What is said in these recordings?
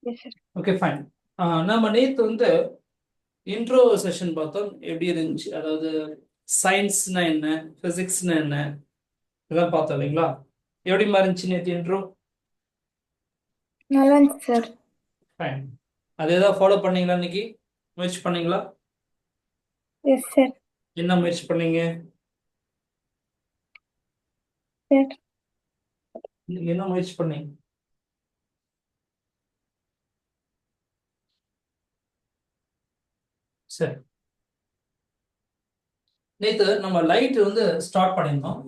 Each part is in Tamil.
Yes sir. Okay fine. நம்ம நேற்று வந்து இன்ட்ரோ செஷன் பார்த்தோம். எப்படி இருந்துச்சு, அதாவது சயின்ஸ்னா என்ன, ஃபிசிக்ஸ்னா என்ன, இதெல்லாம் பார்த்தோம் இல்லைங்களா? எப்படிமா இருந்துச்சு நேற்று இன்ட்ரோ? நல்லா இருந்துச்சு சார். ஃபைன். அது ஏதாவது ஃபாலோ பண்ணீங்களா இன்னைக்கு? முயற்சி பண்ணீங்களா? Yes sir. என்ன முயற்சி பண்ணீங்க? சார் இன்னைக்கு என்ன முயற்சி பண்ணீங்க? சரி, நேற்று நம்ம லைட் வந்து ஸ்டார்ட் பண்ணியிருந்தோம்.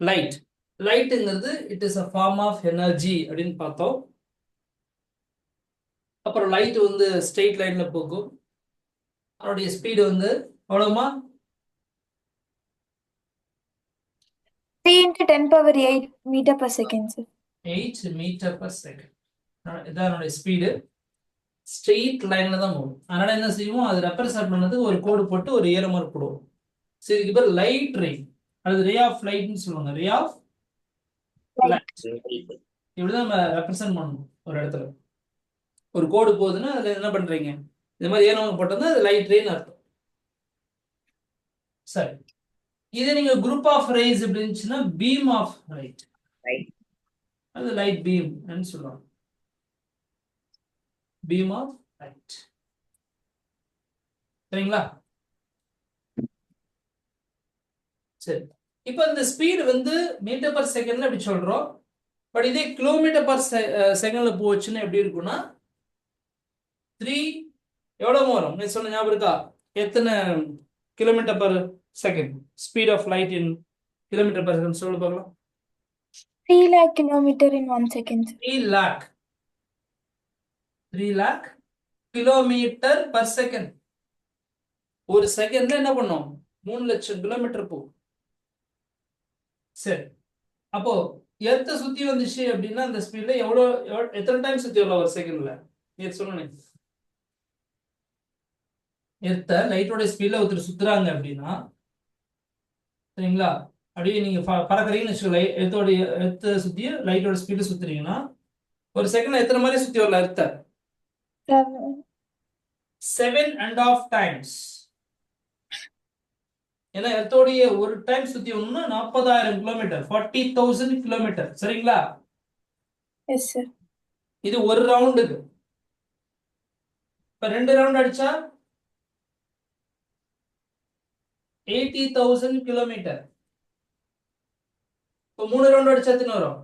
லைட் லைட்டுங்கிறது it is a form of energy அப்படின்னு பார்த்தோம். அப்புறம் லைட் வந்து ஸ்ட்ரெயிட் லைன்ல போகும். அதனுடைய ஸ்பீடு வந்து எவ்வளவுமா? 3 into 10 power 8 meter per second sir. 8 metre per second. இதான் என்னுடைய ஸ்பீடு. ஸ்ட்ரெயிட் லைன்ல தான் போகும். அதனால என்ன செய்வோம், அது ரெப்ரசென்ட் பண்ணது ஒரு கோடு போட்டு ஒரு ஏரோ மார்க் போடுவோம். சரி, இதுக்கு பேர் லைட் ரே, அது ரே ஆஃப் லைட்னு சொல்லுவாங்க. ரே ஆஃப் லைட் இப்படிதான் நம்ம ரெப்ரசென்ட் பண்ணணும். ஒரு இடத்துல ஒரு கோடு போகுதுன்னா அதுல என்ன பண்றீங்க, இந்த மாதிரி ஏரோ மார்க் போட்டோம்னா அது லைட் ரேன்னு அர்த்தம். சரி, இதே நீங்க குரூப் ஆஃப் ரேஸ் எப்படி இருந்துச்சுன்னா பீம் ஆஃப் லைட், அது லைட் பீம் சொல்லுவாங்க. Beam of light. சரிங்களா? சரி, இப்போ இந்த ஸ்பீடு வந்து மீட்டர் பர் செகண்ட்ல எப்படி சொல்றோம். பட் இதே கிலோமீட்டர் பர் செகண்ட்ல போச்சுன்னா எப்படி இருக்கும்னா 3 எவ்வளவு வரும்? நீ சொன்ன ஞாபகம் இருக்கா? எத்தனை kilometre per second speed of light in kilometre per second சொல்லு பார்க்கலாம். 3 lakh kilometer in 1 second sir. 3 lakh 3 lakh kilometre per second. ஒரு செகண்ட்ல என்ன பண்ணும்? 3 லட்சம் கிலோமீட்டர் போகும். சரி, அப்போ எர்த்த சுத்தி வந்துச்சு அப்படின்னா அந்த ஸ்பீட்ல எத்தனை டைம் சுத்தி வரலாம் ஒரு செகண்ட்ல? நீ சொன்ன எர்த்த லைட்டோட ஸ்பீட்ல ஒருத்தர் சுத்துறாங்க அப்படின்னா, சரிங்களா, அப்படியே நீங்க பறக்குறீங்கன்னு வச்சுக்கோ, எர்த்த சுத்தி லைட்டோட ஸ்பீட்ல சுத்துறீங்கன்னா ஒரு செகண்ட்ல எத்தனை மாதிரி சுத்தி வரலாம் எர்த்த? 7.5 டைம்ஸ். ஏன்னா எர்த்தோடைய ஒரு டைம் சுத்தி வரணும்னா 40,000 கிலோமீட்டர், 40,000 கிலோமீட்டர். சரிங்களா? Yes sir. இது ஒரு ரவுண்டுக்கு. இப்ப 2 ரவுண்ட் அடிச்சா 80,000 கிலோமீட்டர். இப்போ 3 ரவுண்ட் அடிச்சா எத்தனை வரும்?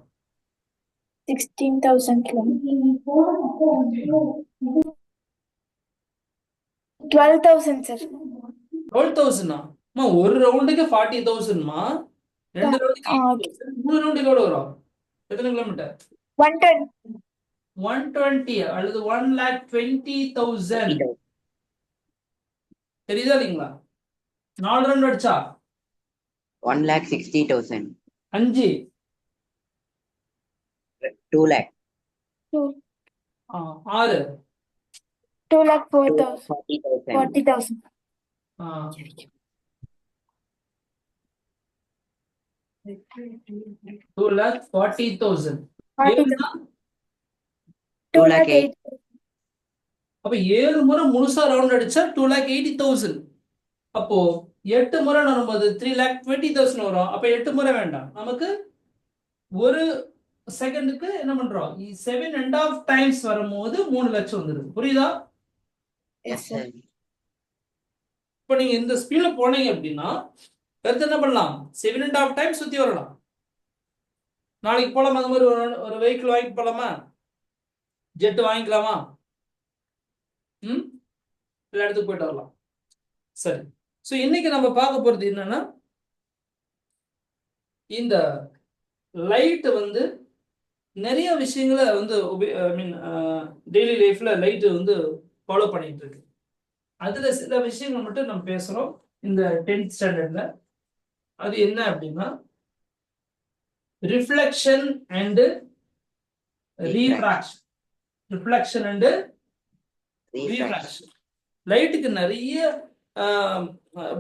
16,000 kilometers. 12,000 sir. 12,000 ஒரு ரவுண்டுக்கு 40,000மா, 2 ரவுண்டுக்கு 80,000, 3 ரவுண்டுக்கு எவ்வளவு வரும்? எத்தனை கிலோமீட்டர்? 110. 120 அல்லது 1,20,000. தெரியுதா இல்லைங்களா? 4 ரவுண்ட் அடிச்சா 1,60,000. 5 2 lakh. 6 2,04,000. 40,000. 2,40,000. 2,08,000. அப்ப 7 முறை முழுசா ரவுண்ட் அடிச்சா 2,80,000. அப்போ 8 முறை வரும்போது 3,20,000 வரும். அப்ப 8 முறை வேண்டாம், நமக்கு ஒரு செகண்டுக்கு என்ன பண்றோம், 7.5 டைம்ஸ் வரும்போது 3 லட்சம் வந்துருது. புரியுதா? Yes sir. இப்ப நீங்க இந்த ஸ்பீட்ல போனீங்க அப்படின்னா அடுத்து என்ன பண்ணலாம்? 7.5 டைம்ஸ் சுத்தி வரலாம். நாளைக்கு போலாமா? அந்த மாதிரி ஒரு வெஹிக்கிள் வாங்கி போலாமா? ஜெட் வாங்கிக்கலாமா? எல்லா இடத்துக்கு போயிட்டு வரலாம். சரி, ஸோ இன்னைக்கு நம்ம பார்க்க போறது என்னன்னா, இந்த லைட் வந்து நிறைய விஷயங்களை வந்து ஐ மீன் டெய்லி லைஃப்ல லைட் வந்து ஃபாலோ பண்ணிட்டு இருக்கு. அதுல சில விஷயங்கள் மட்டும் நம்ம பேசுறோம் இந்த 10th ஸ்டாண்டர்ட்ல. அது என்ன அப்படின்னா reflection and refraction. Reflection and refraction. லைட்டுக்கு நிறைய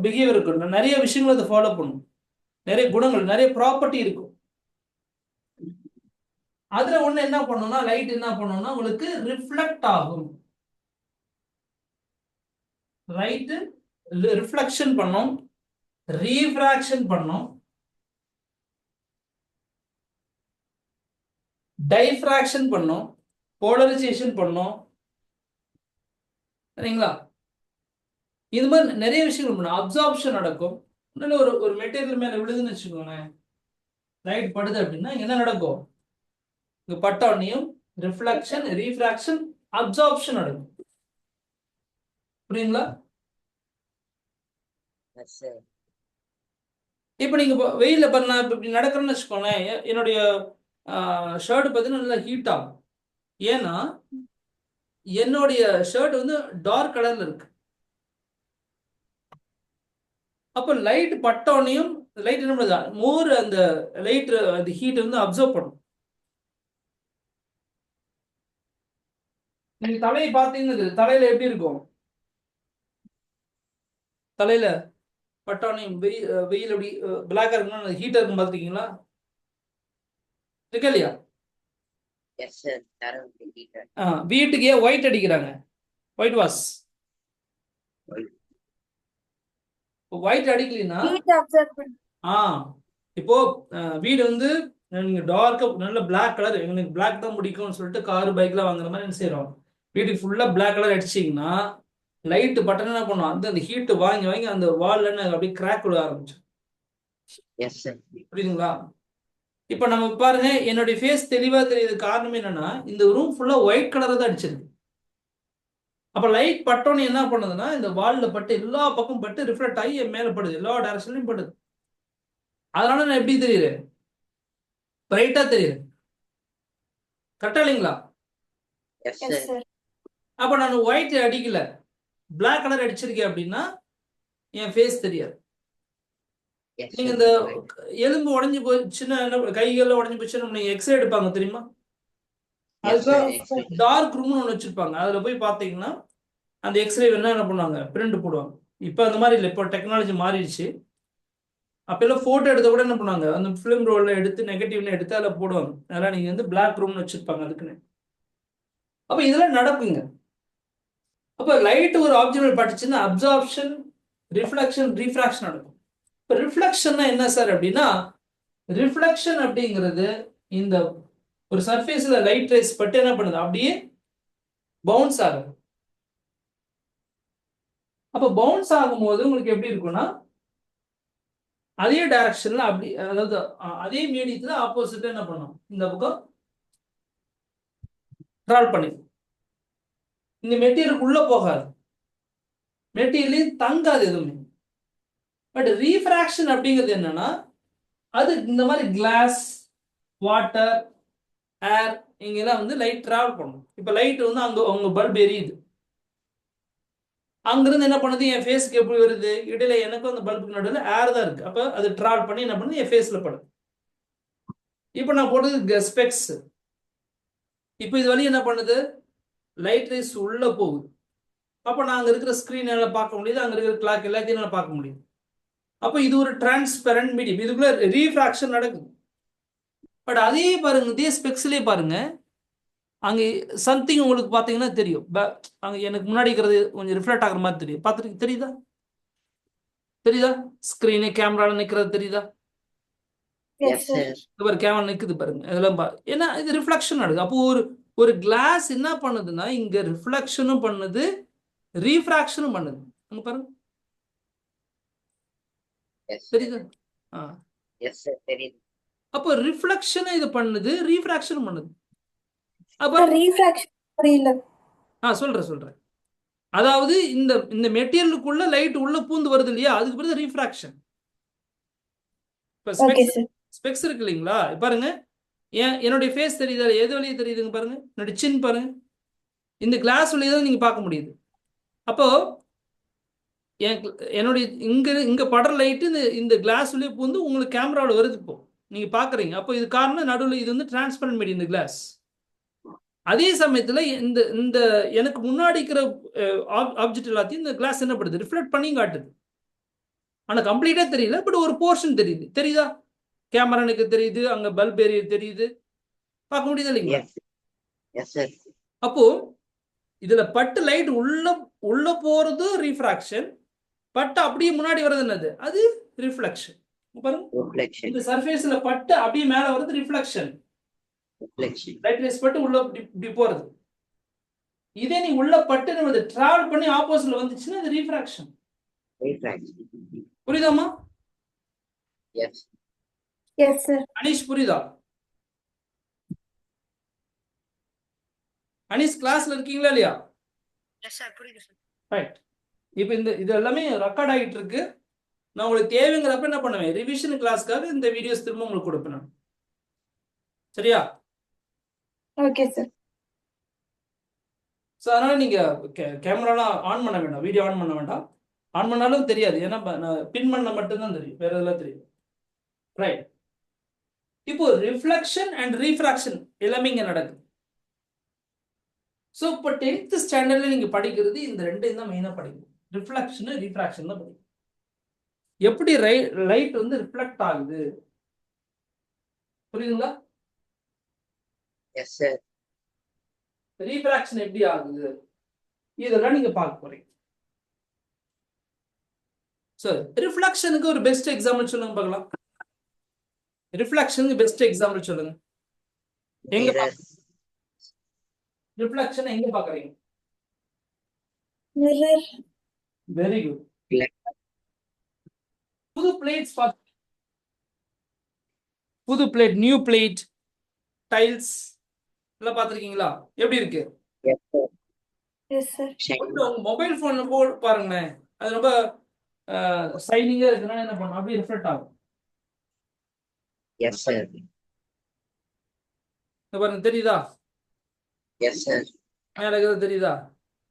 பிஹேவியர் இருக்கு, நிறைய விஷயங்கள் அதை ஃபாலோ பண்ணும், நிறைய குணங்கள், நிறைய ப்ராப்பர்ட்டி இருக்கும். அதுல ஒண்ணு என்ன பண்ணும்னா லைட் என்ன பண்ணும்னா உங்களுக்கு ரிஃப்ளெக்ட் ஆகும். ரைட் ரிஃப்ளெக்ஷன் பண்ணும், ரீஃப்ராக்ஷன் பண்ணும், டைஃப்ராக்ஷன் பண்ணும், போலரைசேஷன் பண்ணும். சரிங்களா? இது மாதிரி நிறைய விஷயங்கள் பண்ணும். அப்சார்ப்ஷன் நடக்கும். ஒரு ஒரு மெட்டீரியல் மேல விழுதுன்னு வச்சுக்கோங்க, லைட் படுது அப்படின்னா என்ன நடக்கும்? இங்க பட்டோனையும் ரிஃப்ளெக்ஷன், ரீஃப்ராக்ஷன், அப்சார்ப்ஷன் நடக்கும். புரியுங்களா? இப்ப நீங்க வெயில்ல பண்ண இப்படி நடக்கிறேன்னு வச்சுக்கோங்களேன், என்னுடைய ஷர்ட் பார்த்தீங்கன்னா நல்லா ஹீட் ஆகும். ஏன்னா என்னுடைய ஷர்ட் வந்து டார்க் கலர்ல இருக்கு. அப்ப லைட் பட்டோனையும் லைட் என்ன பண்ணுது, மோர் அந்த லைட் அந்த ஹீட் வந்து அப்சர்வ் பண்ணும். நீங்க தலையை பார்த்தீங்கன்னா தலையில எப்படி இருக்கும்? தலையில பட்டோனையும் வெயில் எப்படி பிளாக்கா இருக்குன்னா ஹீட்டா இருக்கும் பார்த்துருக்கீங்களா? இருக்கு இல்லையா? வீட்டுக்கு ஏன் ஒயிட் அடிக்கிறாங்க? White wash. ஒயிட் அடிக்கலைன்னா ஹீட் அப்சர்வ் பண்ணு. இப்போ வீடு வந்து நீங்க டார்க்கா நல்ல பிளாக் கலர், எங்களுக்கு பிளாக் தான் பிடிக்கும்னு சொல்லிட்டு கார் பைக்ல வாங்குற மாதிரி என்ன செய்யறோம், வீட்டுக்கு ஃபுல்லா பிளாக் கலர் அடிச்சிங்கன்னா லைட் பட்டன் என்ன பண்ணும், அந்த ஹீட் வாங்கி வாங்கி அந்த வால்ல அப்படியே கிராக் விட ஆரம்பிச்சு. புரியுதுங்களா? இப்ப நம்ம பாருங்க, என்னுடைய ஃபேஸ் தெளிவா தெரியுது. காரணம் என்னன்னா இந்த ரூம் ஃபுல்லா ஒயிட் கலர் தான் அடிச்சிருக்கு. அப்ப லைட் பட்டோன்னு என்ன பண்ணுதுன்னா இந்த வால்ல பட்டு எல்லா பக்கம் பட்டு ரிஃப்ளெக்ட் ஆகி என் மேல படுது, எல்லா டைரக்ஷன்லயும் படுது. அதனால நான் எப்படி தெரியுது? பிரைட்டா தெரியுது. கரெக்டா இல்லைங்களா? அப்ப நான் ஒயிட் அடிக்கல, பிளாக் கலர் அடிச்சிருக்கேன் அப்படின்னா என் ஃபேஸ் தெரியாது. நீங்க இந்த எலும்பு உடஞ்சு போச்சுன்னா, கைகள்ல உடஞ்சு போச்சுன்னா நீங்க எக்ஸ்ரே எடுப்பாங்க தெரியுமா? அதுக்கு டார்க் ரூம்னு ஒன்று வச்சிருப்பாங்க. அதுல போய் பாத்தீங்கன்னா அந்த எக்ஸ்ரே வேணா என்ன பண்ணுவாங்க, பிரிண்ட் போடுவாங்க. இப்ப அந்த மாதிரி இல்லை, இப்போ டெக்னாலஜி மாறிடுச்சு. அப்பெல்லாம் போட்டோ எடுத்த கூட என்ன பண்ணுவாங்க, அந்த ஃபிலிம் ரோல்ல எடுத்து நெகட்டிவ்னு எடுத்து அதில் போடுவாங்க. அதெல்லாம் நீங்க வந்து பிளாக் ரூம்னு வச்சிருப்பாங்க அதுக்குன்னு. அப்ப இதெல்லாம் நடக்குங்க. அப்ப லைட் ஒரு ஆப்ஜெக்ட் பட்டுச்சுன்னா அப்சார்ப்ஷன், ரிஃப்ளெக்ஷன், ரீஃப்ராக்ஷன் நடக்கும். இப்போ ரிஃப்ளெக்ஷன்னா என்ன சார் அப்படின்னா, ரிஃப்ளெக்ஷன் அப்படிங்கிறது இந்த ஒரு சர்ஃபேஸ்ல லைட் ரேஸ் பட்டு என்ன பண்ணுது, அப்படியே பவுன்ஸ் ஆகுது. அப்போ பவுன்ஸ் ஆகும்போது உங்களுக்கு எப்படி இருக்கும்னா அதே டைரக்ஷன்ல அப்படி, அதாவது அதே மீடியத்துல ஆப்போசிட்டா என்ன பண்ணும், இந்த பக்கம் டிராவல் பண்ணி இந்த மெட்டீரியல் உள்ள போகாது, மெட்டீரியல் தங்காது எதுவுமே. பட் ரீஃப்ராக்ஷன் அப்படிங்கிறது என்னன்னா, அது இந்த மாதிரி கிளாஸ், வாட்டர், ஏர் இங்கெல்லாம் வந்து லைட் டிராவல் பண்ணும். இப்போ லைட் வந்து அங்க உங்க பல்ப் எரியுது, அங்கிருந்து என்ன பண்ணுது, என் ஃபேஸ்க்கு எப்படி வருது, இடையில எனக்கும் அந்த பல்புக்கு நடுவில் ஏர் தான் இருக்கு. அப்போ அது டிராவல் பண்ணி என்ன பண்ணுது, என் ஃபேஸ்ல படுது. இப்போ நான் போட்டது ஸ்பெக்ஸ். இப்போ இது வழி என்ன பண்ணுது, லைட் ரேஸ் உள்ள போகுது. அப்போ நான் அங்கே இருக்கிற ஸ்க்ரீன் என்னால் பார்க்க முடியுது, அங்கே இருக்கிற கிளாக் எல்லாத்தையும் என்னால் பார்க்க முடியுது. அப்போ இது ஒரு டிரான்ஸ்பெரண்ட் மீடியம், இதுக்குள்ள ரீஃப்ராக்ஷன் நடக்குது. பட் அதே பாருங்க, இதே ஸ்பெக்ஸ்லேயே பாருங்க, அங்கே சம்திங் உங்களுக்கு பார்த்தீங்கன்னா தெரியும், அங்கே எனக்கு முன்னாடி இருக்கிறது கொஞ்சம் ரிஃப்ளெக்ட் ஆகிற மாதிரி தெரியும். பார்த்துட்டு தெரியுதா? தெரியுதா? ஸ்க்ரீனு கேமரால நிற்கிறது தெரியுதா? கேமரா நிற்குது பாருங்க, இதெல்லாம் ஏன்னா இது ரிஃப்ளெக்ஷன் நடக்குது. அப்போ ஒரு ஒரு கிளாஸ் என்ன பண்ணுதுன்னா இங்க ரிஃப்ளெக்ஷனும் பண்ணுது, ரீஃப்ராக்ஷனும் பண்ணுது. அங்க பாருங்க, தெரியுது? அப்போ ரிஃப்ளெக்ஷன் இது பண்ணுது, ரீஃப்ராக்ஷனும் பண்ணுது. அப்ப ரீஃப்ராக்ஷன் புரியல. சொல்றேன். அதாவது இந்த இந்த மெட்டீரியலுக்குள்ள லைட் உள்ள பூந்து வருது இல்லையா, அதுக்கு பேரு ரீஃப்ராக்ஷன். ஸ்பெக்ஸ் இருக்கு இல்லைங்களா, பாருங்க, என்னுடைய ஃபேஸ் தெரியுதா, எது வழியே தெரியுதுங்க பாருங்க, என்னுடைய சின் பாருங்க, இந்த கிளாஸ் வழியே தான் நீங்க பார்க்க முடியுது. அப்போ என்னுடைய இங்க படுற லைட்டு இந்த கிளாஸ் வழியே பூந்து உங்களுக்கு கேமராவில் வருது, இப்போ நீங்க பாக்குறீங்க. அப்போ இது காரணம் நடுவில் இது வந்து டிரான்ஸ்பரண்ட் மீடியம், இந்த கிளாஸ். அதே சமயத்துல இந்த இந்த எனக்கு முன்னாடி இருக்கிற ஆப்ஜெக்ட் எல்லாத்தையும் இந்த கிளாஸ் என்ன பண்ணுது, ரிஃப்ளெக்ட் பண்ணி காட்டுது. ஆனா கம்ப்ளீட்டா தெரியல, பட் ஒரு போர்ஷன் தெரியுது. தெரியுதா? கேமரா எனக்கு தெரியுது, அங்க பல்ப் ஏரியா தெரியுது. பார்க்க முடியுது இல்லைங்களா? Yes. Yes, sir. அப்போ இதுல பட்டு லைட் உள்ள போறது ரீஃப்ராக்ஷன், பட்டு அப்படியே முன்னாடி வர்றது என்னது? அது ரிஃப்ளெக்ஷன். பாருங்க, Reflection. இந்த சர்ஃபேஸ்ல பட்டு அப்படியே மேல வருது ரிஃப்ளெக்ஷன். Reflection. லைட் ரேஸ் பட்டு உள்ள இப்படி போறது. இதே நீ உள்ள பட்டு நம்ம டிராவல் பண்ணி ஆப்போசிட்ல வந்துச்சுன்னா அது ரீஃப்ராக்ஷன். Refraction. புரியுதாமா? Yes. Yes, sir. அனீஷ் புரியுதா? அனீஷ் கிளாஸ்ல இருக்கீங்களா இல்லையா? Yes, sir. புரியுது sir. ரைட். இப்போ இது எல்லாமே ரெக்கார்ட் ஆகிட்டு இருக்கு. நான் உங்களுக்கு தேவைங்கிறப்ப என்ன பண்ணுவேன், ரிவிஷன் கிளாஸ்க்காக இந்த வீடியோஸ் திரும்ப உங்களுக்கு கொடுப்பேன் நான். சரியா? Okay, sir. ஸோ அதனால நீங்க கேமராலாம் ஆன் பண்ண வேண்டாம், வீடியோ ஆன் பண்ண வேண்டாம். ஆன் பண்ணாலும் தெரியாது, ஏன்னா பின் பண்ண மட்டும்தான் தெரியும், வேற எதெல்லாம் தெரியும். ரைட். இப்போ ரிஃப்ளெக்ஷன் அண்ட் ரீஃப்ராக்ஷன் எல்லாமே இங்க நடக்குது. ஸோ இப்போ 10th ஸ்டாண்டர்ட்ல நீங்க படிக்கிறது இந்த ரெண்டையும் தான் மெயினா படிக்கணும். ரிஃப்ளெக்ஷன் ரீஃப்ராக்ஷன் தான் படிக்கணும். எப்படி லைட் வந்து ரிஃப்ளெக்ட் ஆகுது, புரியுதுங்களா? Yes, sir. ரீஃப்ராக்ஷன் எப்படி ஆகுது, இதெல்லாம் நீங்க பார்க்க போறீங்க. சரி, ரிஃப்ளெக்ஷனுக்கு ஒரு பெஸ்ட் எக்ஸாம்பிள் சொல்லுங்க பார்க்கலாம். ரிஃப்ளெக்ஷனுக்கு பெஸ்ட் எக்ஸாம்பிள் சொல்லுங்க. எங்க Mirror. ரிஃப்ளெக்ஷன் எங்க பாக்குறீங்க? Mirror. Very good. Black. புது பிளேட்ஸ் புது பிளேட், நியூ பிளேட், டைல்ஸ் எல்லாம் பார்த்துருக்கீங்களா? எப்படி இருக்கு? Yes, sir. Yes, sir. Shiny. உங்க மொபைல் போன்ல போட்டு பாருங்களேன், அது ரொம்ப சைனிங்கா இருக்குன்னா என்ன பண்ணும், அப்படியே ரிஃப்ளெக்ட் ஆகும். Yes, sir. இங்க பாருங்க, தெரியுதா? Yes, sir. மேல இருக்கிறது தெரியுதா?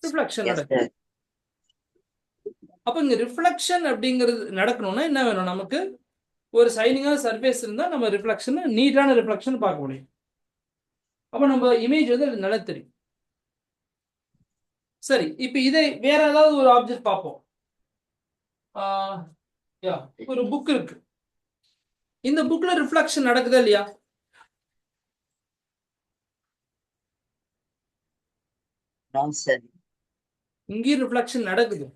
ரிஃப்ளெக்ஷன் Yes, நடக்கும். sir. அப்ப இங்க ரிஃப்ளெக்ஷன் அப்படிங்கிறது நடக்கணும்னா என்ன வேணும் நமக்கு? ஒரு சைனிங்கான சர்ஃபேஸ் இருந்தா நம்ம ரிஃப்ளெக்ஷன், நீட்டான ரிஃப்ளெக்ஷன் பார்க்க முடியும். அப்ப நம்ம இமேஜ் வந்து நல்லா தெரியும். சரி, இப்ப இதை வேற ஏதாவது ஒரு ஆப்ஜெக்ட் பார்ப்போம். ஒரு புக் இருக்கு. இந்த புக்ல ரிஃப்ளெக்ஷன் நடக்குதா இல்லையா? No, sir. இங்கேயும் ரிஃப்ளெக்ஷன் நடக்குது,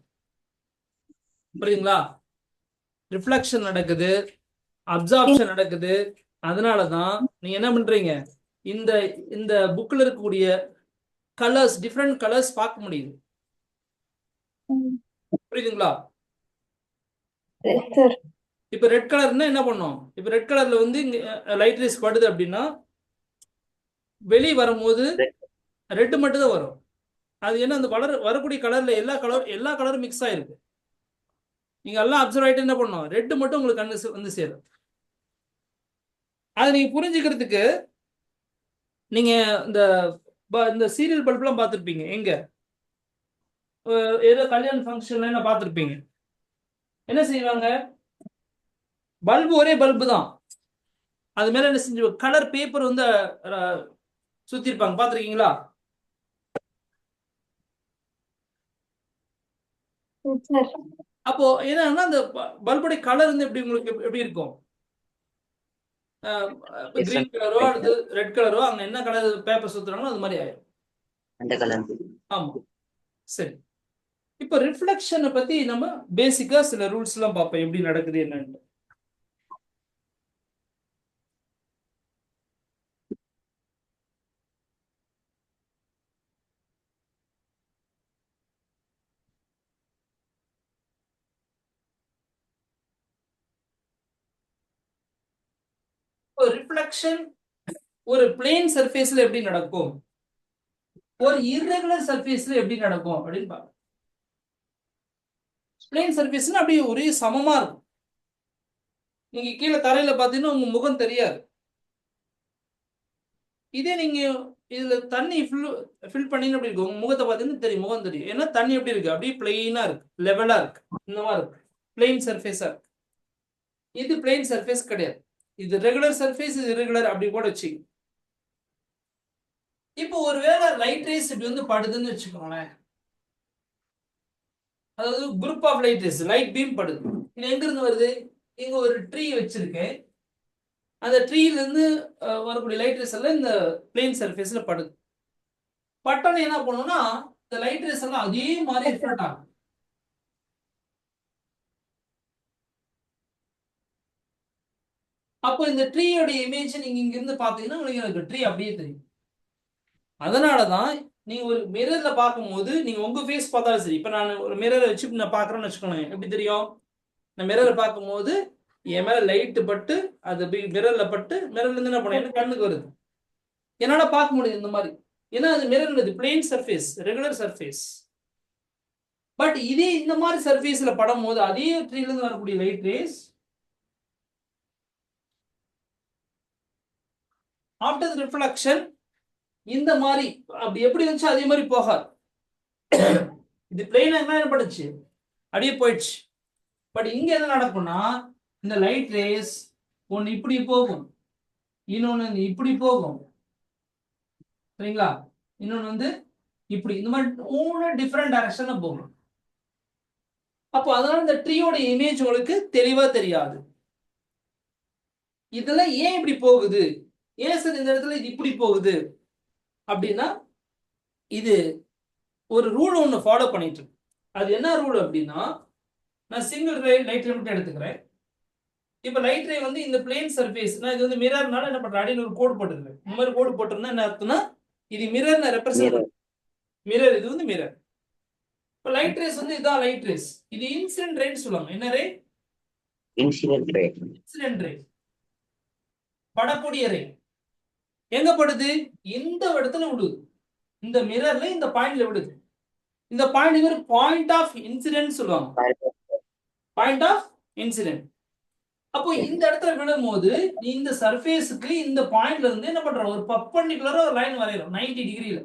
புரியுதுங்களா? ரிஃப்ளெக்ஷன் நடக்குது, அப்சார்ப்ஷன் நடக்குது. அதனாலதான் நீங்க என்ன பண்றீங்க, இந்த இந்த புக்ல இருக்கக்கூடிய கலர்ஸ், டிஃப்ரெண்ட் கலர்ஸ் பார்க்க முடியுது. புரியுதுங்களா? Yes, sir. இப்ப ரெட் கலர்னா என்ன பண்ணும், இப்ப ரெட் கலர்ல வந்து இங்க லைட் ரேஸ் படுது அப்படின்னா வெளியே வரும்போது ரெட் மட்டும் தான் வரும். அது என்ன, அந்த வரக்கூடிய கலர்ல எல்லா கலரும் மிக்ஸ் ஆயிருக்கு. நீங்க எல்லாம் அப்சர்வ் ஆயிட்டு என்ன பண்ணும், ரெட் மட்டும் உங்களுக்கு கண்ணு வந்து சேரும். அதை நீங்க புரிஞ்சுக்கிறதுக்கு நீங்க இந்த சீரியல் பல்ப்லாம் பார்த்துருப்பீங்க. எங்க ஏதோ கல்யாண ஃபங்க்ஷன்ல என்ன பார்த்துருப்பீங்க, என்ன செய்வாங்க, பல்பு ஒரே பல்பு தான், அது மேல என்ன செஞ்சு கலர் பேப்பர் வந்து சுத்தி இருப்பாங்க, பார்த்துருக்கீங்களா? Yes, sir. அப்போ என்னன்னா அந்த பல்புடைய கலர் வந்து எப்படி உங்களுக்கு எப்படி இருக்கும், கிரீன் கலரோ அல்லது ரெட் கலரோ, அங்க என்ன கலர் பேப்பர் சுத்துறாங்களோ அது மாதிரி ஆயிடும். அந்த கலர். ஆமா, சரி. இப்போ ரிஃப்ளெக்ஷனை பத்தி நம்ம பேசிக்கா சில ரூல்ஸ் எல்லாம் பார்ப்போம், எப்படி நடக்குது என்னன்னு. ரிஃப்ளெக்ஷன் ஒரு பிளேன் சர்ஃபேஸ்ல எப்படி நடக்கும், ஒரு இர்ரெகுலர் சர்ஃபேஸ்ல எப்படி நடக்கும் அப்படின்னு பாருங்க. பிளேன் சர்ஃபேஸ்னா அப்படியே ஒரே சமமா இருக்கும். நீங்க கீழே தரையில பாத்தீங்கன்னா உங்க முகம் தெரியாது. இதே நீங்க இதுல தண்ணி ஃபில் பண்ணீங்க அப்படி இருக்கு, உங்க முகத்தை பார்த்தீங்கன்னா தெரியும், முகம் தெரியும். ஏன்னா தண்ணி எப்படி இருக்கு, அப்படியே பிளெயினா இருக்கு, லெவலா இருக்கு, இந்த மாதிரி இருக்கு, பிளெயின் சர்ஃபேஸா இருக்கு. இது பிளெயின் சர்ஃபேஸ் கிடையாது, இது ரெகுலர் சர்ஃபேஸ், இது ரெகுலர் அப்படி கூட வச்சுக்க. இப்போ ஒருவேளை லைட் ரேஸ் இப்படி வந்து படுதுன்னு வச்சுக்கோங்களேன், அதாவது group of light rays, light beam படுது. இது எங்க இருந்து வருது, இங்க ஒரு ட்ரீ வச்சிருக்கேன், அந்த ட்ரீல இருந்து வரக்கூடிய லைட் ரேஸ் எல்லாம் இந்த பிளேன் சர்ஃபேஸ்ல படுது. பட்டோன்னு என்ன பண்ணும்னா இந்த லைட் ரேஸ் எல்லாம் அதே மாதிரி ரிஃப்ளெக்ட் ஆகும். அப்போ இந்த ட்ரீயோட இமேஜ் நீங்க இங்க இருந்து பாத்தீங்கன்னா உங்களுக்கு எனக்கு ட்ரீ அப்படியே தெரியும். அதனாலதான் நீங்க ஒரு மிரர்ல பார்க்கும்போது நீங்க உங்க ஃபேஸ் பார்த்தாலும் சரி, இப்ப நான் ஒரு மிரரை வச்சு நான் பாக்குறேன்னு வச்சுக்கோங்க, எப்படி தெரியும்? நான் மிரரை பார்க்கும்போது என் மேல லைட் பட்டு அது மிரர்ல பட்டு மிரர்ல இருந்து என்ன பண்ண எனக்கு கண்ணுக்கு வருது, என்னால பார்க்க முடியுது இந்த மாதிரி. ஏன்னா அது mirror plane surface, regular surface. But இதே இந்த மாதிரி சர்ஃபேஸ்ல படும் போது அதே ட்ரீல இருந்து வரக்கூடிய லைட் ரேஸ் ஆஃப்டர் ரிஃப்ளெக்ஷன் இந்த மாதிரி அப்படி எப்படி இருந்துச்சு அதே மாதிரி போகாது. இது பிளெயினா என்ன பண்ணுச்சு, அப்படியே போயிடுச்சு. பட் இங்க என்ன நடக்கும்னா இந்த லைட் ரேஸ் ஒன்னு இப்படி போகும், இன்னொன்னு இப்படி போகும், சரிங்களா? இன்னொன்னு இப்படி, இந்த மாதிரி 3 டிஃபரெண்ட் டைரக்ஷன்ல போகும். அப்போ அதனால இந்த ட்ரீயோட இமேஜ் உங்களுக்கு தெளிவா தெரியாது. இதெல்லாம் ஏன் இப்படி போகுது, ஏன் சார் இந்த இடத்துல இது இப்படி போகுது அப்படின்னா இது ஒரு ரூல் ஒன்று ஃபாலோ பண்ணிட்டு இருக்கு. அது என்ன ரூல் அப்படின்னா, நான் சிங்கிள் ரே லைட் ரே மட்டும் எடுத்துக்கிறேன். இப்போ லைட் ரே இந்த பிளேன் சர்ஃபேஸ், நான் இது மிரர்னால என்ன பண்றேன், அப்படின்னு ஒரு கோடு போட்டுருக்கேன். இந்த மாதிரி கோடு போட்டிருந்தா என்ன அர்த்தம்னா இது மிரர் நான் ரெப்ரசென்ட் பண்றேன். மிரர் இது மிரர். இப்போ லைட் ரேஸ் இதான் லைட் ரேஸ். இது இன்சிடென்ட் ரேன்னு சொல்லுவாங்க. என்ன ரே? Incident ray. இன்சிடென்ட் ரே, படக்கூடிய ரே. எங்க படுது? இந்த இடத்துல விடுது, இந்த மிரர்ல இந்த பாயிண்ட்ல விடுது. இந்த பாயிண்ட் பாயிண்ட் ஆஃப் இன்சிடென்ட் சொல்லுவாங்க, பாயிண்ட் ஆஃப் இன்சிடென்ட். அப்போ இந்த இடத்துல விழும்போது இந்த சர்ஃபேஸுக்கு இந்த பாயிண்ட்ல இருந்து என்ன பண்ற, ஒரு பர்பெண்டிகுலரா ஒரு லைன் வரையறோம் 90 டிகிரில.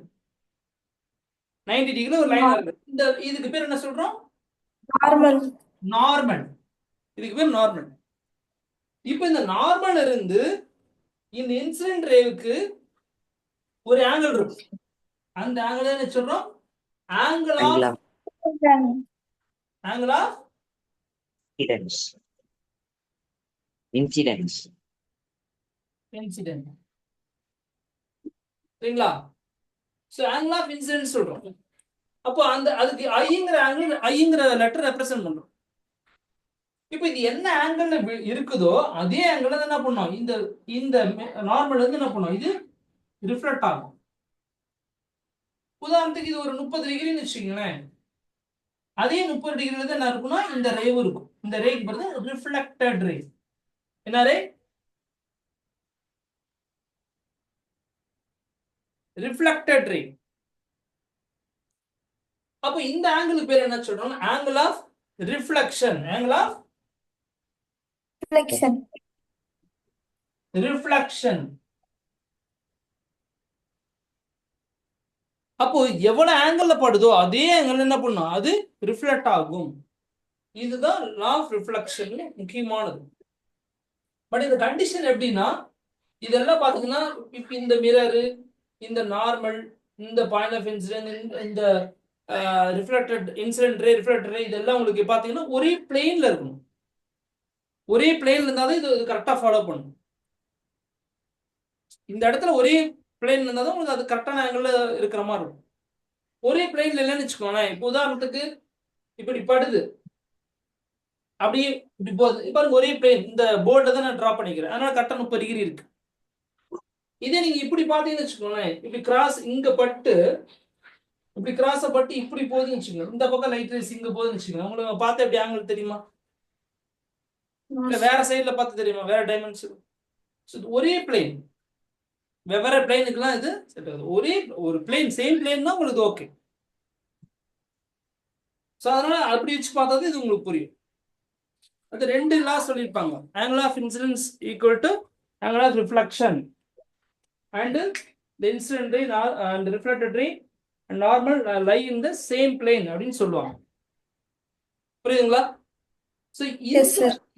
90 டிகிரில ஒரு லைன் வரையறோம். இந்த இதுக்கு பேர் என்ன சொல்றோம்? நார்மல். நார்மல். இதுக்கு பேர் நார்மல். இப்போ இந்த நார்மல் இருந்து இந்த இன்சிடென்ட் ரேவுக்கு ஒரு ஆங்கிள் இருக்கு. அந்த ஆங்கிள் என்ன சொல்றோம்? Angle of incidence. இன்சிடென்ட், சரிங்களா? சோ ஆங்கிள் ஆஃப் இன்சிடென்ட் சொல்றோம். அப்போ அந்த அதுக்கு ஐங்கிற ஆங்கிள், ஐங்கிற லெட்டர் ரெப்ரசென்ட் பண்றோம். இப்போ இது என்ன ஆங்கிள் இருக்குதோ அதே ஆங்கிள் என்ன பண்ணும், இந்த இந்த நார்மல் என்ன பண்ணும், இது ரிஃப்ளெக்ட் ஆகும். உதாரணத்துக்கு இது ஒரு 30 டிகிரின்னு வச்சுக்கோங்களேன், அதே 30 டிகிரில தான் என்ன இருக்கும்னா இந்த ரேவும் இருக்கும். இந்த ரேக்கு பேரு ரிஃப்ளெக்டட் ரே. என்ன ரே? ரிஃப்ளெக்டட் ரே. அப்போ இந்த ஆங்கிள் பேர் என்ன சொல்றோம்? Angle of reflection. Angle of reflection. Reflection. அப்போ எவ்வளவு ஆங்கிள் படுதோ அதே ஆங்கிள் என்ன பண்ணும், அது ரிஃப்ளெக்ட் ஆகும். இதுதான் லா ஆஃப் ரிஃப்ளெக்ஷன் முக்கியமானது. பட் இந்த கண்டிஷன் எப்படின்னா, இதெல்லாம் பாத்தீங்கன்னா இப்ப இந்த மிரரு, இந்த நார்மல், இந்த பாயிண்ட் ஆஃப் இன்சிடென்ட், இந்த reflected incident ray, reflected ray, இதெல்லாம் உங்களுக்கு பாத்தீங்கன்னா ஒரே பிளேன்ல இருக்கணும். ஒரே பிளேன்ல இருந்தாலும் இது கரெக்டா ஃபாலோ பண்ணும். இந்த இடத்துல ஒரே பிளேன் இருந்தாலும் உங்களுக்கு அது கரெக்டான ஆங்கிள் இருக்கிற மாதிரி இருக்கும். ஒரே பிளேன்ல இல்லைன்னு வச்சுக்கோங்களேன். இப்போ உதாரணத்துக்கு இப்படி படுது, அப்படியே இப்படி போகுது. இப்போ ஒரே பிளேன், இந்த போர்டில் தான் நான் டிரா பண்ணிக்கிறேன், அதனால கரெக்டாக 30 டிகிரி இருக்கு. இதே நீங்க இப்படி பார்த்தீங்கன்னு வச்சுக்கோங்களேன், இப்படி கிராஸ் இங்க பட்டு இப்படி கிராஸ பட்டு இப்படி போகுதுன்னு வச்சுக்கோங்க, இந்த பக்கம் லைட் ரேஸ் இங்க போகுதுன்னு வச்சுக்கோங்க, உங்களுக்கு பார்த்து எப்படி ஆங்கிள் தெரியுமா? இல்ல வேற சைட்ல பார்த்து தெரியுமா? வேற டைமென்ஷன். ஒரே பிளேன், வெவ்வேறு பிளேனுக்குலாம் இது செட் ஆகுது. ஒரே ஒரு பிளேன், சேம் பிளேன் தான் உங்களுக்கு ஓகே. ஸோ அதனால அப்படி வச்சு பார்த்தா இது உங்களுக்கு புரியும். அது 2 லா சொல்லியிருப்பாங்க. Angle of incidence equal to angle of reflection and the incident ray and reflected ray and normal lie in the same plane அப்படின்னு சொல்லுவாங்க. புரியுதுங்களா? ஸோ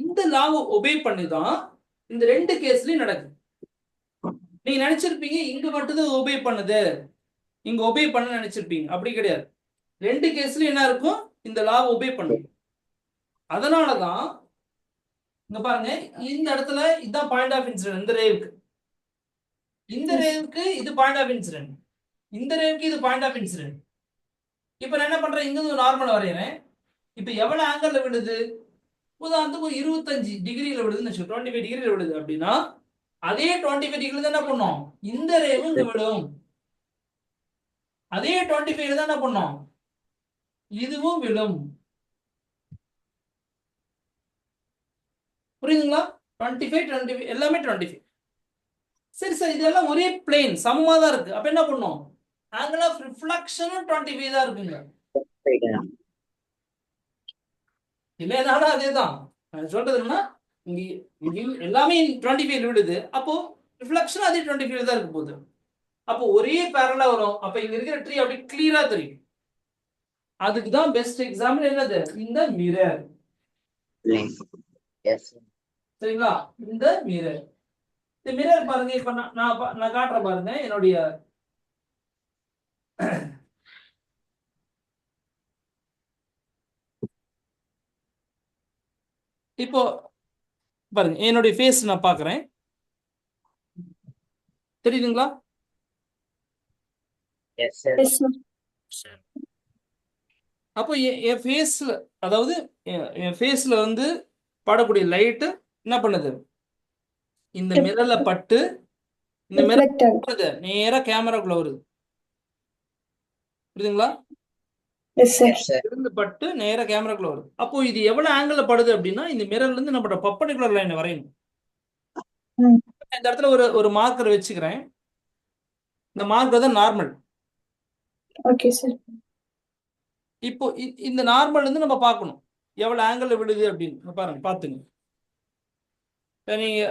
இந்த லாவை ஒபே பண்ணி தான் இந்த 2 கேஸ்லயும் நடக்குது. நீங்க நினைச்சிருப்பீங்க இங்க மட்டும்தான் ஒபே பண்ணுது, இங்க ஒபே பண்ண நினைச்சிருப்பீங்க. அப்படி கிடையாது. 2 கேஸ்லயும் என்ன இருக்கும், இந்த லா ஒபே பண்ணும். அதனாலதான் இங்க பாருங்க, இந்த இடத்துல இதுதான் பாயிண்ட் ஆஃப் இன்சிடென்ட். இந்த ரேவுக்கு இது பாயிண்ட் ஆஃப் இன்சிடென்ட், இந்த ரேவுக்கு இது பாயிண்ட் ஆஃப் இன்சிடென்ட். இப்ப நான் என்ன பண்றேன், இங்க ஒரு நார்மல் வரையறேன். இப்ப எவ்வளவு ஆங்கிள் விடுது, உதாரணத்துக்கு 25 டிகிரியில விடுதுன்னு வச்சுக்கோ, 25 டிகிரியில விடுது அப்படின்னா அதே 25 டிகிரி தான் என்ன பண்ணும், இந்த ரேவும் இங்க விடும். அதே 25 தான் என்ன பண்ணும், இதுவும் விடும். புரியுதுங்களா? 25 எல்லாமே 25. சரி சார், இதெல்லாம் ஒரே பிளேன் சமமா தான் இருக்கு. அப்ப என்ன பண்ணும், ஆங்கிள் ஆஃப் ரிஃப்ளெக்ஷனும் 25 தான் இருக்குங்க. இல்லைனாலும் அதே தான். நான் சொல்றது என்னன்னா, இங்க எல்லாமே 25 விடுது, அப்போ ரிஃப்ளெக்ஷன் அதே 25 தான் இருக்க போகுது. அப்போ ஒரே பேரலா வரும். அப்ப இங்க இருக்கிற ட்ரீ அப்படியே கிளியரா தெரியும். அதுக்கு தான் பெஸ்ட் எக்ஸாம்பிள் என்னது, இந்த மிரர். சரிங்களா? இந்த மிரர், இந்த மிரர் பாருங்க. இப்ப நான் காட்டுறேன் பாருங்க. என்னுடைய இப்போ பாருங்க, என்னுடைய ஃபேஸ் நான் பாக்குறேன். தெரியுதுங்களா? Yes, sir. அப்போ என் ஃபேஸ்ல, அதாவது என் ஃபேஸ்ல வந்து படக்கூடிய லைட் என்ன பண்ணுது, இந்த மிரர்ல பட்டு இந்த Reflect out. மிரர் நேரா கேமராக்குள்ள வருது. புரியுதுங்களா? Yes, sir. இருந்து பட்டு நேரா கேமராக்குள்ள வருது. அப்போ இது எவ்வளவு ஆங்கிள் படுது அப்படின்னா, இந்த மிரர்ல இருந்து நம்மளோட பர்பெண்டிகுலர் லைன் வரையணும். இந்த இடத்துல ஒரு மார்க்கர் வச்சுக்கிறேன். இந்த மார்க்கர் தான் நார்மல். Okay, sir. இப்போ இந்த நார்மல் இருந்து நம்ம பார்க்கணும் எவ்வளவு ஆங்கிள் விடுது அப்படின்னு. பாருங்க, பாத்துங்க. நீங்க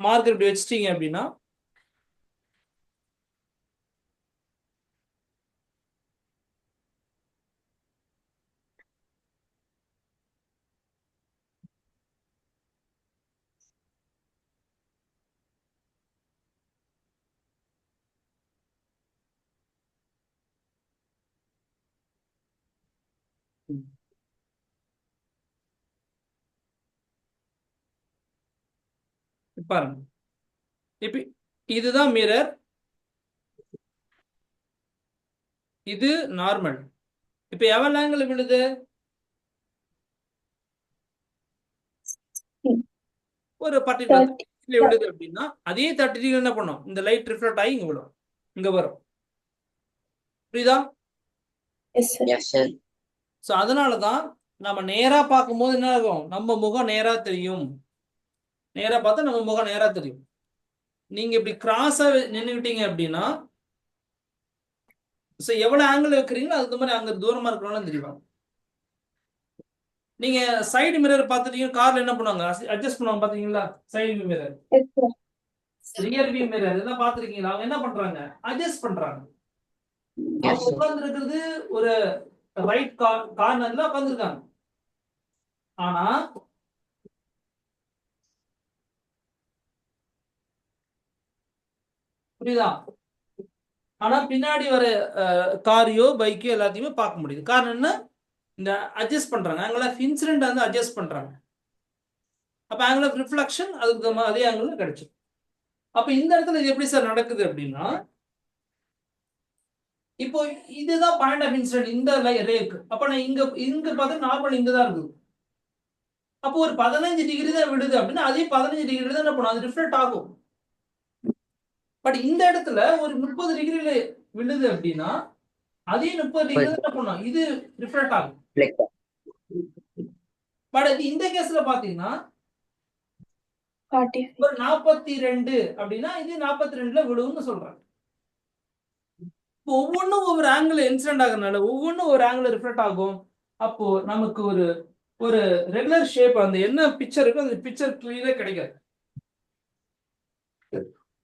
மார்க்கர் இப்படி வச்சிட்டீங்க அப்படின்னா பாருங்க, இப்ப இதுதான் மிரர், இது நார்மல். இப்ப எவ்வளவு ஆங்கிள் விழுது, ஒரு பர்டிகுலர் விழுது அப்படின்னா அதே 30 டிகிரி என்ன பண்ணும், இந்த லைட் ரிஃப்ளெக்ட் ஆகி இங்க விழும், இங்க வரும். புரியுதா? Yes, sir. சோ அதனாலதான் நம்ம நேரா பார்க்கும்போது என்ன ஆகும், நம்ம முகம் நேரா தெரியும். நேரா பார்த்தா நம்ம முகம் நேரா தெரியும். நீங்க இப்படி கிராஸா நின்னுக்கிட்டீங்க அப்படின்னா எவ்வளவு ஆங்கிள் வைக்கிறீங்களோ அதுக்கு மாதிரி அங்க தூரமா இருக்கணும்னு தெரியும். நீங்க சைடு மிரர் பார்த்துட்டீங்க, கார்ல என்ன பண்ணுவாங்க, அட்ஜஸ்ட் பண்ணுவாங்க பாத்தீங்களா? Side mirror, Yes, sir. Rear view mirror இதெல்லாம் பாத்துருக்கீங்களா? அவங்க என்ன பண்றாங்க, அட்ஜஸ்ட் பண்றாங்க. அவங்க உட்கார்ந்து இருக்கிறது ஒரு ரைட் கார்னர்ல உட்கார்ந்துருக்காங்க. ஆனா புரியுதா, ஆனா பின்னாடி வர காரையோ பைக்கோ எல்லாத்தையுமே பார்க்க முடியுது. காரணம் என்ன, இந்த அட்ஜஸ்ட் பண்றாங்க, ஆங்கிள் ஆஃப் இன்சிடென்ட் வந்து அட்ஜஸ்ட் பண்றாங்க. அப்ப ஆங்கிள் ஆஃப் ரிஃப்ளெக்ஷன் அதுக்கு அதே ஆங்கிள் கிடைச்சு. அப்ப இந்த இடத்துல இது எப்படி சார் நடக்குது அப்படின்னா, இப்போ இதுதான் பாயிண்ட் ஆஃப் இன்சிடென்ட் இந்த ரேக்கு. அப்ப நான் இங்க பார்த்தா நார்மல் இங்க தான் இருக்குது. அப்போ ஒரு 15 டிகிரி தான் விடுது அப்படின்னா அதே 15 டிகிரி தான் என்ன பண்ணும், அது ரிஃப்ளெக்ட் ஆகும். பட் இந்த இடத்துல ஒரு 30 டிகிரில விழுது அப்படின்னா அதே 30 டிகிரி தான் என்ன பண்ணும், இது ரிஃப்ளெக்ட் ஆகும். பட் இந்த கேஸ்ல பாத்தீங்கன்னா ஒரு 42 அப்படின்னா இது 42ல விழுவுன்னு சொல்றாங்க. ஒவ்வொன்றும் ஒவ்வொரு ஆங்கிள் இன்சிடென்ட் ஆகுறதுனால ஒவ்வொன்றும் ஒரு ஆங்கிள் ரிஃப்ளெக்ட் ஆகும். அப்போ நமக்கு ஒரு ரெகுலர் ஷேப், அந்த என்ன பிக்சர் இருக்கோ அந்த பிக்சர் கிளியரா கிடைக்காது.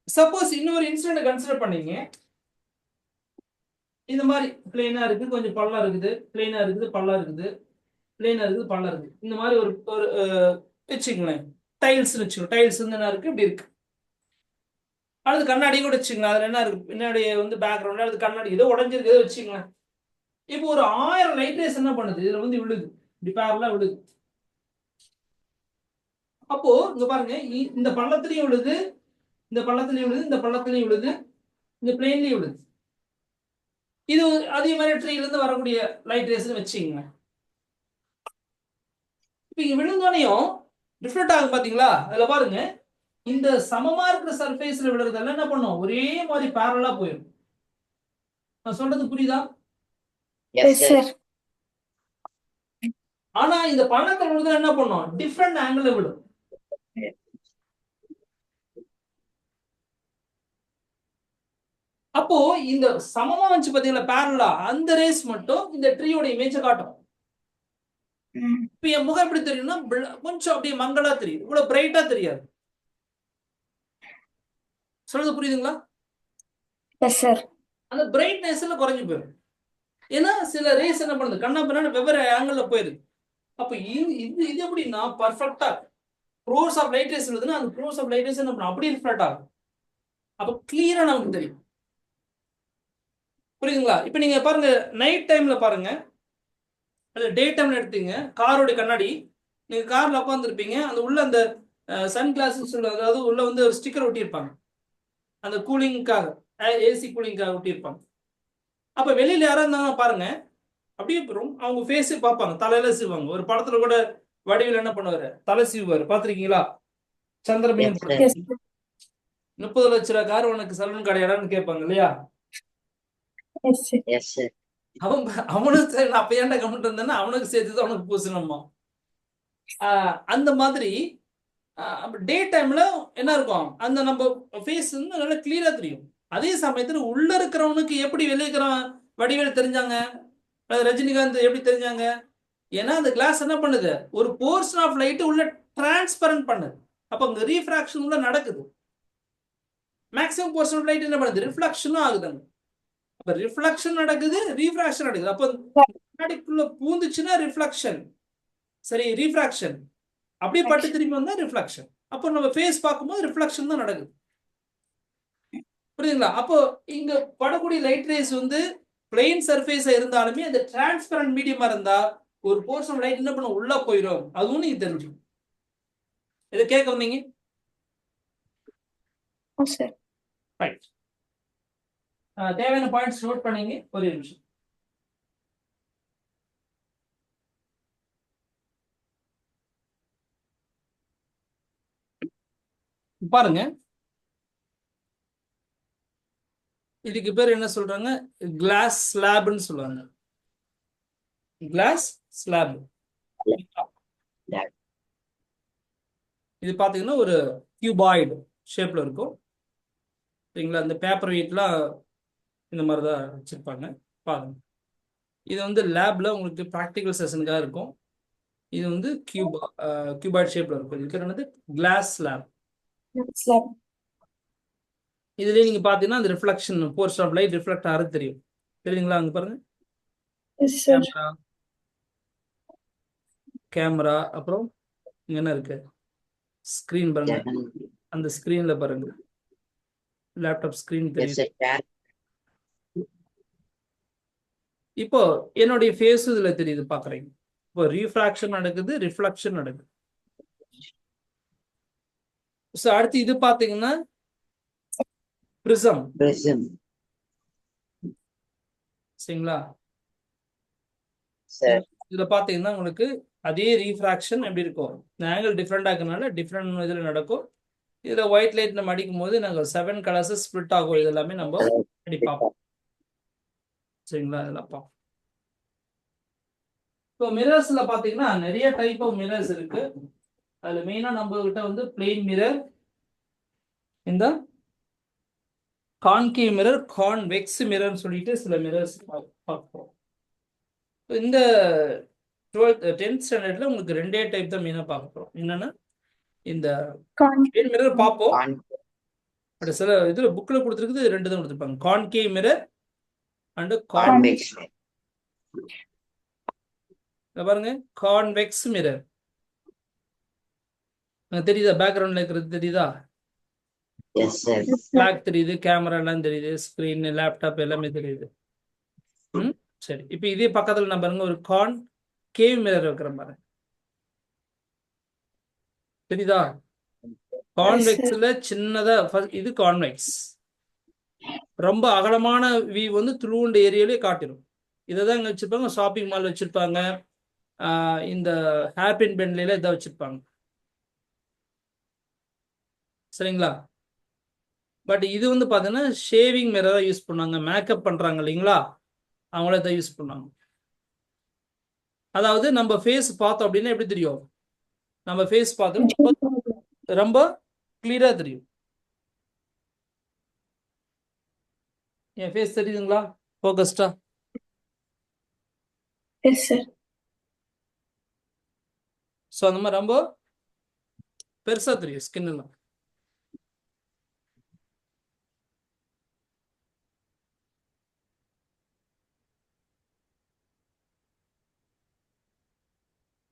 சப்போஸ் இன்னொரு இன்சிடென்ட் கன்சிடர் பண்ணீங்க, இந்த மாதிரி பிளெயினா இருக்கு, கொஞ்சம் பள்ளா இருக்குது, பிளெயினா இருக்குது, பள்ளா இருக்குது, பிளெயினா இருக்குது, பள்ளா இருக்குது. இந்த மாதிரி ஒரு வச்சுக்கங்களேன், டைல்ஸ் வச்சுக்கோங்க. டைல்ஸ் வந்து என்ன இருக்கு, இப்படி இருக்கு. அல்லது கண்ணாடி கூட வச்சுக்கலாம். அதுல என்ன இருக்கு, பின்னாடி வந்து பேக்ரவுண்ட், அது கண்ணாடி ஏதோ உடஞ்சிருக்கு, ஏதோ வச்சுக்கலாம். இப்போ ஒரு 1000 லைட் ரேஸ் என்ன பண்ணுது, இதுல வந்து விழுது, இப்படி பேரலா விழுது. அப்போ இங்க பாருங்க, இந்த பள்ளத்துலயும் விழுது, இந்த பள்ளத்துலயும் விழுது, இந்த பள்ளத்துலயும் விழுது, இந்த பிளேன்லயும் விழுது. இது அதே மாதிரி ட்ரீல இருந்து வரக்கூடிய லைட் ரேஸ் வச்சுக்கோங்க. இப்ப இங்க விழுந்தோனையும் ரிஃப்ளெக்ட் ஆகும் பாத்தீங்களா? அதுல பாருங்க, இந்த சமமா இருக்கிற சர்ஃபேஸ்ல விழுறதெல்லாம் என்ன பண்ணும், ஒரே மாதிரி பேரலா போயிடும். நான் சொல்றது புரியுதா? Yes, Yes, sir. sir. ஆனா இந்த பள்ளத்துல விழுந்தா என்ன பண்ணும், டிஃப்ரெண்ட் ஆங்கிள் விடும். அப்போ இந்த சமமா வந்துச்சு பாத்தீங்களா பேரலா, அந்த ரேஸ் மட்டும் இந்த ட்ரீயோட இமேஜ காட்டும். இப்ப என் முகம் எப்படி தெரியும்னா கொஞ்சம் அப்படியே மங்களா தெரியும், இவ்வளவு பிரைட்டா தெரியாது. சொல்றது புரியுதுங்களா? Yes, sir. அந்த பிரைட்னஸ்ல குறைஞ்சு போயிடும். ஏன்னா சில ரேஸ் என்ன பண்ணுது, கண்ணா பின்னாடி வெவ்வேறு ஆங்கிள் போயிருது. அப்ப இது இது எப்படின்னா பர்ஃபெக்டா க்ரோஸ் ஆஃப் லைட் ரேஸ் இருக்குதுன்னா அந்த க்ரோஸ் ஆஃப் லைட் ரேஸ் என்ன பண்ணும், அப்படியே ரிஃப்ளெக்ட் ஆகும். அப்ப கிளியரா நமக்கு தெரியும். புரியுதுங்களா? இப்ப நீங்க பாருங்க, நைட் டைம்ல பாருங்க, அது டே டைம்ல எடுத்தீங்க, காரோட கண்ணாடி, நீங்க கார்ல உட்காந்துருப்பீங்க, அந்த உள்ள அந்த சன் கிளாஸ் சொல்லுவாங்க, அதாவது உள்ள வந்து ஒரு ஸ்டிக்கர் ஒட்டியிருப்பாங்க, அந்த கூலிங்காக, ஏசி கூலிங்காக ஒட்டியிருப்பாங்க. அப்ப வெளியில யாரா இருந்தாங்க பாருங்க, அப்படியே அவங்க ஃபேஸே பார்ப்பாங்க, தலையில சீவாங்க. ஒரு படத்துல கூட வடிவில் என்ன பண்ணுவாரு, தலை சீவுவாரு, பாத்திருக்கீங்களா? சந்திரபியம் Yes, sir. Yes, sir. 30 லட்ச ரூபாய் கார் உனக்கு சலூன் கடையாடான்னு கேட்பாங்க இல்லையா? Yes, sir. Yes, sir. அவனுக்கு அப்ப ஏன்டா கமெண்ட் வந்தேன்னா அவனுக்கு சேர்த்துதான் அவனுக்கு பூசணுமா. அந்த மாதிரி டே டைம்ல என்ன இருக்கும், அந்த நம்ம ஃபேஸ் வந்து நல்லா கிளியரா தெரியும். அதே சமயத்துல உள்ள இருக்கிறவனுக்கு எப்படி வெளியே இருக்கிறவன் வடிவேல் தெரிஞ்சாங்க, ரஜினிகாந்த் எப்படி தெரிஞ்சாங்க? ஏன்னா அந்த கிளாஸ் என்ன பண்ணுது, ஒரு போர்ஷன் ஆஃப் லைட் உள்ள டிரான்ஸ்பரண்ட் பண்ணுது. அப்ப அங்க ரீஃப்ராக்ஷன் உள்ள நடக்குது. மேக்ஸிமம் போர்ஷன் ஆஃப் லைட் என்ன பண்ணுது, ரிஃப்ளெக்ஷனும் ஆகுது. அப்ப ரிஃப்ளெக்ஷன் நடக்குது, ரீஃப்ராக்ஷன் நடக்குது. அப்ப கண்ணாடிக்குள்ள பூந்துச்சுன்னா ரிஃப்ளெக்ஷன், சரி, ரீஃப்ராக்ஷன். அப்படியே பட்டு திரும்பி வந்தா ரிஃப்ளெக்ஷன். அப்போ நம்ம ஃபேஸ் பார்க்கும்போது ரிஃப்ளெக்ஷன் தான் நடக்குது. புரியுதுங்களா? அப்போ இங்க படக்கூடிய லைட் ரேஸ் வந்து பிளெயின் சர்ஃபேஸ் இருந்தாலுமே அந்த டிரான்ஸ்பரண்ட் மீடியமா இருந்தா ஒரு போர்ஷன் லைட் என்ன பண்ண உள்ள போயிடும். அதுவும் நீங்க தெரிஞ்சுக்கணும். இதை கேட்க வந்தீங்க? Oh, sir. ரைட். தேவையான பாயிண்ட்ஸ் நோட் பண்ணீங்க. ஒரே நிமிஷம். பாருங்க, இதுக்கு பேர் என்ன சொல்றாங்க, கிளாஸ் ஸ்லாப்னு சொல்லுவாங்க. Glass slab. இது பாத்தீங்கன்னா ஒரு கியூபாய்டு ஷேப்ல இருக்கும். சரிங்களா? இந்த பேப்பர் வெயிட்லாம் இந்த மாதிரி தான் வச்சிருப்பாங்க. பாருங்க, இது வந்து லேப்ல உங்களுக்கு ப்ராக்டிக்கல் செஷனுக்காக இருக்கும். இது வந்து கியூபாய்டு ஷேப்ல இருக்கும். இதுக்கு என்னது, கிளாஸ் ஸ்லாப். Yes, sir. இதுலயே நீங்க பாத்தீங்கன்னா அந்த reflection portion of light reflect ஆகிறது தெரியும். தெரியுங்களா? அங்க பாருங்க, Yes, sir. கேமரா, அப்புறம் இங்க என்ன இருக்கு, ஸ்கிரீன் பாருங்க. அந்த ஸ்கிரீன்ல பாருங்க, லேப்டாப் ஸ்கிரீன் Yes, தெரியும். sir. இப்போ என்னுடைய ஃபேஸ் இதுல தெரியுது, பாக்குறீங்க. இப்போ ரீஃப்ராக்ஷன் நடக்குது, ரிஃப்ளெக்ஷன் நடக்குது. ஸோ அடுத்து இது பாத்தீங்கன்னா பிரிசம். Prism. சரிங்களா? Sir. இதுல பாத்தீங்கன்னா உங்களுக்கு அதே ரீஃப்ராக்ஷன் எப்படி இருக்கும், இந்த ஆங்கிள் டிஃப்ரெண்ட் ஆகுறதுனால டிஃப்ரெண்ட் இதுல நடக்கும். இதுல ஒயிட் லைட் நம்ம அடிக்கும் போது நாங்க 7 கலர்ஸ் ஸ்பிளிட் ஆகும். இது எல்லாமே நம்ம அடி பார்ப்போம். சரிங்களா? இதெல்லாம் பார்ப்போம். இப்போ மிரர்ஸ்ல பாத்தீங்கன்னா நிறைய டைப் ஆஃப் மிரர்ஸ் இருக்கு. அதுல மெயினா நம்ம கிட்ட வந்து பிளெயின் மிரர், இந்த கான்கேவ் மிரர், கான்வெக்ஸ் மிரர்னு சொல்லிட்டு சில மிரர்ஸ் பார்ப்போம். இந்த 10th ஸ்டாண்டர்ட்ல உங்களுக்கு 2 டைப் தான் மெயினா பார்க்க போறோம். என்னன்னா இந்த பிளெயின் மிரர் பார்ப்போம். பட் சில இதுல புக்ல கொடுத்துருக்குது 2 தான் கொடுத்துருப்பாங்க, கான்கேவ் மிரர் அண்ட் Convex. பாருங்க, கான்வெக்ஸ் மிரர். தெரியுதா? பேக்ரவுண்ட்ல இருக்கிறது தெரியுதா? Yes, sir. பிளாக் தெரியுது, கேமரா எல்லாம் தெரியுது, ஸ்கிரீன், லேப்டாப் எல்லாமே தெரியுது. சரி, இப்போ இதே பக்கத்துல நான் பாருங்க ஒரு கான்கேவ் மிரர் வைக்கிற பாருங்க. தெரியுதா? கான்வெக்ஸ்ல சின்னதா இது கான்வெக்ஸ், ரொம்ப அகலமான வியூ வந்து த்ரூண்ட் ஏரியாலே காட்டிடும். இதை தான் இங்கே வச்சிருப்பாங்க. ஷாப்பிங் மால் வச்சிருப்பாங்க, இந்த ஹேர்பின் பென்ல இதை வச்சிருப்பாங்க. சரிங்களா? பட் இது வந்து பார்த்தீங்கன்னா ஷேவிங் மிரராக யூஸ் பண்ணாங்க. மேக்கப் பண்ணுறாங்க இல்லைங்களா, அவங்கள இதை யூஸ் பண்ணாங்க. அதாவது நம்ம ஃபேஸ் பார்த்தோம் அப்படின்னா எப்படி தெரியும்? நம்ம ஃபேஸ் பார்த்தோம் ரொம்ப கிளியராக தெரியும். என் ஃபேஸ் தெரியுதுங்களா ஃபோக்கஸ்டா? Yes sir. ஸோ அந்த மாதிரி ரொம்ப பெருசாக தெரியும் ஸ்கின் எல்லாம்.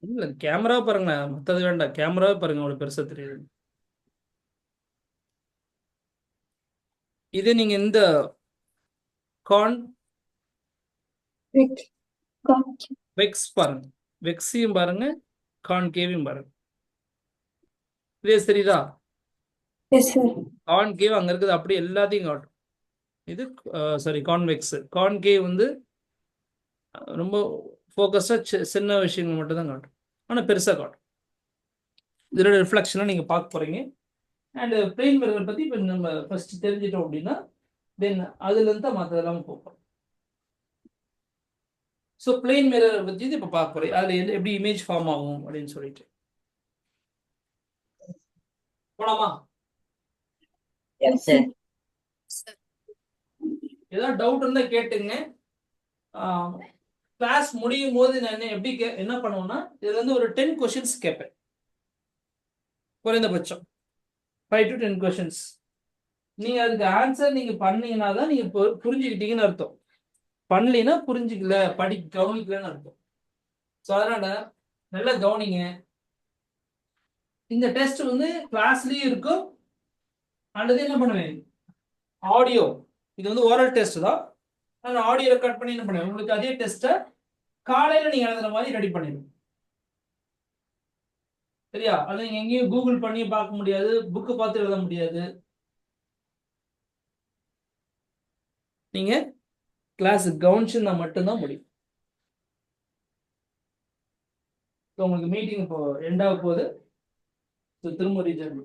இல்லை கேமரா பாருங்க, மற்றது வேண்டாம், கேமராவே பாருங்க அவ்வளோ பெருசாக தெரியுது. இது நீங்க இந்த கான் வெக்ஸ் பாருங்க, வெக்ஸையும் பாருங்க, கான்கேவையும் பாருங்க. இதே தெரியுதா? Yes sir. கான்கேவ் அங்க இருக்குது, அப்படியே எல்லாத்தையும் காட்டும். இது சாரி கான்வெக்ஸ். கான்கேவ் வந்து ரொம்ப ஃபோக்கஸா சின்ன விஷயங்கள் மட்டும் தான் காட்டும், ஆனால் பெருசாக காட்டும். இதோட ரிஃப்ளெக்ஷனாக நீங்கள் பார்க்க போறீங்க. அண்ட் பிளெயின் மிரர் பற்றி இப்போ நம்ம ஃபர்ஸ்ட் தெரிஞ்சிட்டோம் அப்படின்னா தென் அதுலேருந்து தான் மற்றதெல்லாம் போகும். ஸோ பிளெயின் மிரர் பற்றி இப்போ பார்க்க போறேன், அதில் எப்படி இமேஜ் ஃபார்ம் ஆகும் அப்படின்னு சொல்லிட்டு போலாமா? Yes, sir. ஏதாவது டவுட் இருந்தா கேட்டுங்க. கிளாஸ் முடியும் போது நான் எப்படி என்ன பண்ணுவேன்னா, இதுல இருந்து ஒரு 10 கொஸ்டின்ஸ் கேட்பேன், குறைந்தபட்சம் 5 to 10 கொஸ்டின்ஸ். நீங்க அதுக்கு ஆன்சர் நீங்க பண்ணீங்கன்னா தான் நீங்க புரிஞ்சுக்கிட்டீங்கன்னு அர்த்தம். பண்ணலைன்னா புரிஞ்சுக்கல, கவனிக்கலன்னு அர்த்தம். ஸோ அதனால நல்லா கவனிங்க. இந்த டெஸ்ட் வந்து கிளாஸ்லயும் இருக்கும், அல்லது என்ன பண்ணுவேன் ஆடியோ, இது வந்து ஓரல் டெஸ்ட் தான், நான் ஆடியோ ரெக்கார்ட் பண்ணி என்ன பண்ணுவேன் உங்களுக்கு அதே டெஸ்ட்டை காலையில நீங்க எழுதுற மாதிரி ரெடி பண்ணிடுங்க. சரியா? அது நீங்க எங்கேயும் கூகுள் பண்ணி பார்க்க முடியாது, புக்கு பார்த்து எழுத முடியாது. நீங்க கிளாஸ் கவனிச்சுன்னா மட்டும்தான் முடியும். உங்களுக்கு மீட்டிங் இப்போ எண்ட் ஆக போகுது, திரும்ப ரீஜன்